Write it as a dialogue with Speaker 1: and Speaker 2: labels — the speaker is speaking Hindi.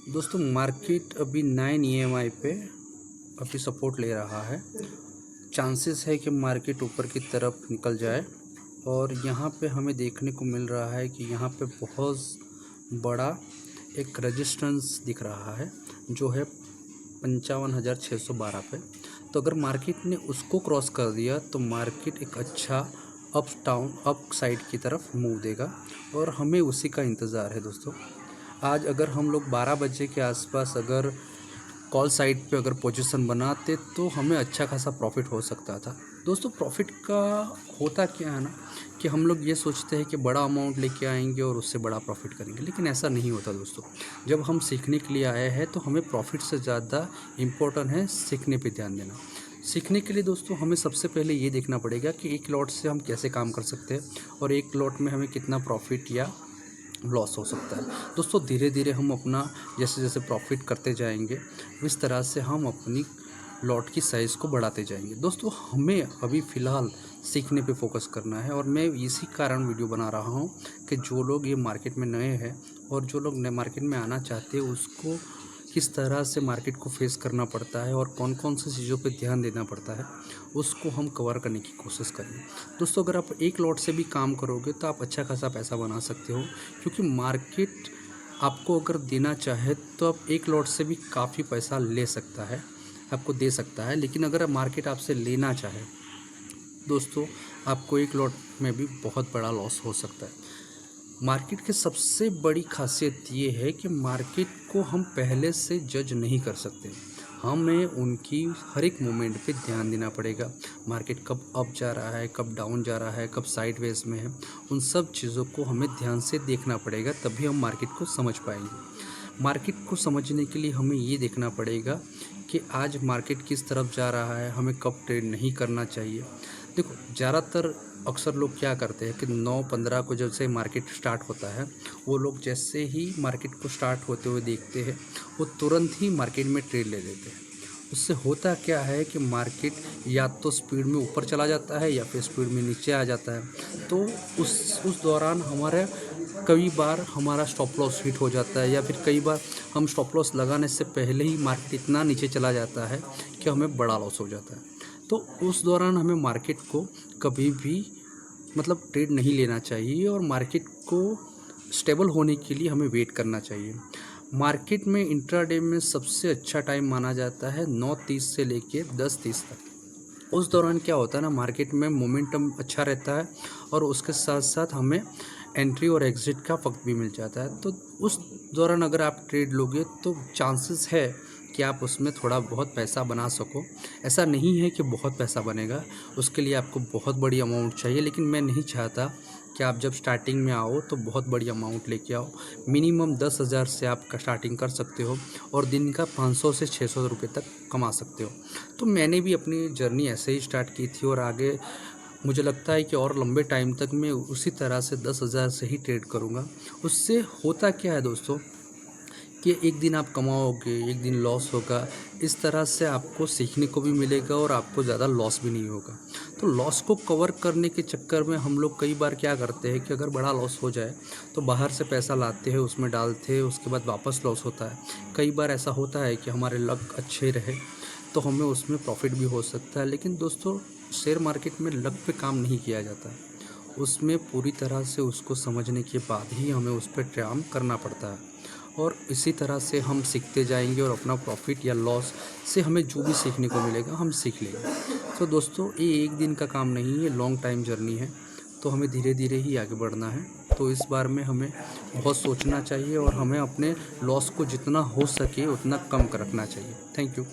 Speaker 1: दोस्तों मार्केट अभी 9 EMI पे अभी सपोर्ट ले रहा है। चांसेस है कि मार्केट ऊपर की तरफ निकल जाए और यहाँ पे हमें देखने को मिल रहा है कि यहाँ पे बहुत बड़ा एक रेजिस्टेंस दिख रहा है जो है 55,612 पे। तो अगर मार्केट ने उसको क्रॉस कर दिया तो मार्केट एक अच्छा अप साइड की तरफ मूव देगा और हमें उसी का इंतज़ार है दोस्तों। आज अगर हम लोग 12 बजे के आसपास अगर कॉल साइड पे अगर पोजीशन बनाते तो हमें अच्छा खासा प्रॉफिट हो सकता था। दोस्तों प्रॉफिट का होता क्या है ना कि हम लोग ये सोचते हैं कि बड़ा अमाउंट लेके आएंगे और उससे बड़ा प्रॉफिट करेंगे, लेकिन ऐसा नहीं होता दोस्तों। जब हम सीखने के लिए आए हैं तो हमें प्रॉफिट से ज़्यादा इम्पोर्टेंट है सीखने पे ध्यान देना। सीखने के लिए दोस्तों हमें सबसे पहले ये देखना पड़ेगा कि एक लॉट से हम कैसे काम कर सकते हैं और एक लॉट में हमें कितना प्रॉफिट या लॉस हो सकता है। दोस्तों धीरे धीरे हम अपना जैसे जैसे प्रॉफिट करते जाएंगे इस तरह से हम अपनी लॉट की साइज़ को बढ़ाते जाएंगे। दोस्तों हमें अभी फ़िलहाल सीखने पे फोकस करना है और मैं इसी कारण वीडियो बना रहा हूँ कि जो लोग ये मार्केट में नए हैं और जो लोग नए मार्केट में आना चाहते हैं उसको किस तरह से मार्केट को फेस करना पड़ता है और कौन कौन सी चीज़ों पे ध्यान देना पड़ता है उसको हम कवर करने की कोशिश करें। दोस्तों अगर आप एक लॉट से भी काम करोगे तो आप अच्छा खासा पैसा बना सकते हो, क्योंकि मार्केट आपको अगर देना चाहे तो आप एक लॉट से भी काफ़ी पैसा ले सकता है, आपको दे सकता है। लेकिन अगर मार्केट आपसे लेना चाहे दोस्तों आपको एक लॉट में भी बहुत बड़ा लॉस हो सकता है। मार्केट की सबसे बड़ी खासियत ये है कि मार्केट को हम पहले से जज नहीं कर सकते, हमें उनकी हर एक मोमेंट पे ध्यान देना पड़ेगा। मार्केट कब अप जा रहा है, कब डाउन जा रहा है, कब साइडवेज में है, उन सब चीज़ों को हमें ध्यान से देखना पड़ेगा, तभी हम मार्केट को समझ पाएंगे। मार्केट को समझने के लिए हमें ये देखना पड़ेगा कि आज मार्केट किस तरफ जा रहा है, हमें कब ट्रेड नहीं करना चाहिए। देखो ज़्यादातर अक्सर लोग क्या करते हैं कि 9-15 को जब से मार्केट स्टार्ट होता है वो लोग जैसे ही मार्केट को स्टार्ट होते हुए देखते हैं वो तुरंत ही मार्केट में ट्रेड ले लेते हैं। उससे होता क्या है कि मार्केट या तो स्पीड में ऊपर चला जाता है या फिर स्पीड में नीचे आ जाता है। तो उस दौरान हमारे कई बार हमारा स्टॉप लॉस हिट हो जाता है या फिर कई बार हम स्टॉप लॉस लगाने से पहले ही मार्केट इतना नीचे चला जाता है कि हमें बड़ा लॉस हो जाता है। तो उस दौरान हमें मार्केट को कभी भी ट्रेड नहीं लेना चाहिए और मार्केट को स्टेबल होने के लिए हमें वेट करना चाहिए। मार्केट में इंट्राडे में सबसे अच्छा टाइम माना जाता है 9:30 से लेके 10:30 तक। उस दौरान क्या होता है ना, मार्केट में मोमेंटम अच्छा रहता है और उसके साथ साथ हमें एंट्री और एग्ज़िट का वक्त भी मिल जाता है। तो उस दौरान अगर आप ट्रेड लोगे तो चांसेस है कि आप उसमें थोड़ा बहुत पैसा बना सको। ऐसा नहीं है कि बहुत पैसा बनेगा, उसके लिए आपको बहुत बड़ी अमाउंट चाहिए, लेकिन मैं नहीं चाहता कि आप जब स्टार्टिंग में आओ तो बहुत बड़ी अमाउंट लेके आओ। मिनिमम 10,000 से आप स्टार्टिंग कर सकते हो और दिन का 500 से 600 रुपये तक कमा सकते हो। तो मैंने भी अपनी जर्नी ऐसे ही स्टार्ट की थी और आगे मुझे लगता है कि और लंबे टाइम तक मैं उसी तरह से 10,000 से ही ट्रेड करूँगा। उससे होता क्या है दोस्तों कि एक दिन आप कमाओगे, एक दिन लॉस होगा, इस तरह से आपको सीखने को भी मिलेगा और आपको ज़्यादा लॉस भी नहीं होगा। तो लॉस को कवर करने के चक्कर में हम लोग कई बार क्या करते हैं कि अगर बड़ा लॉस हो जाए तो बाहर से पैसा लाते हैं, उसमें डालते हैं, उसके बाद वापस लॉस होता है। कई बार ऐसा होता है कि हमारे लक अच्छे रहे तो हमें उसमें प्रॉफिट भी हो सकता है। लेकिन दोस्तों शेयर मार्केट में लक पे काम नहीं किया जाता, उसमें पूरी तरह से उसको समझने के बाद ही हमें उस पर काम करना पड़ता है और इसी तरह से हम सीखते जाएंगे और अपना प्रॉफिट या लॉस से हमें जो भी सीखने को मिलेगा हम सीख लेंगे। तो दोस्तों ये एक दिन का काम नहीं है, लॉन्ग टाइम जर्नी है, तो हमें धीरे धीरे ही आगे बढ़ना है। तो इस बार में हमें बहुत सोचना चाहिए और हमें अपने लॉस को जितना हो सके उतना कम रखना चाहिए। Thank you.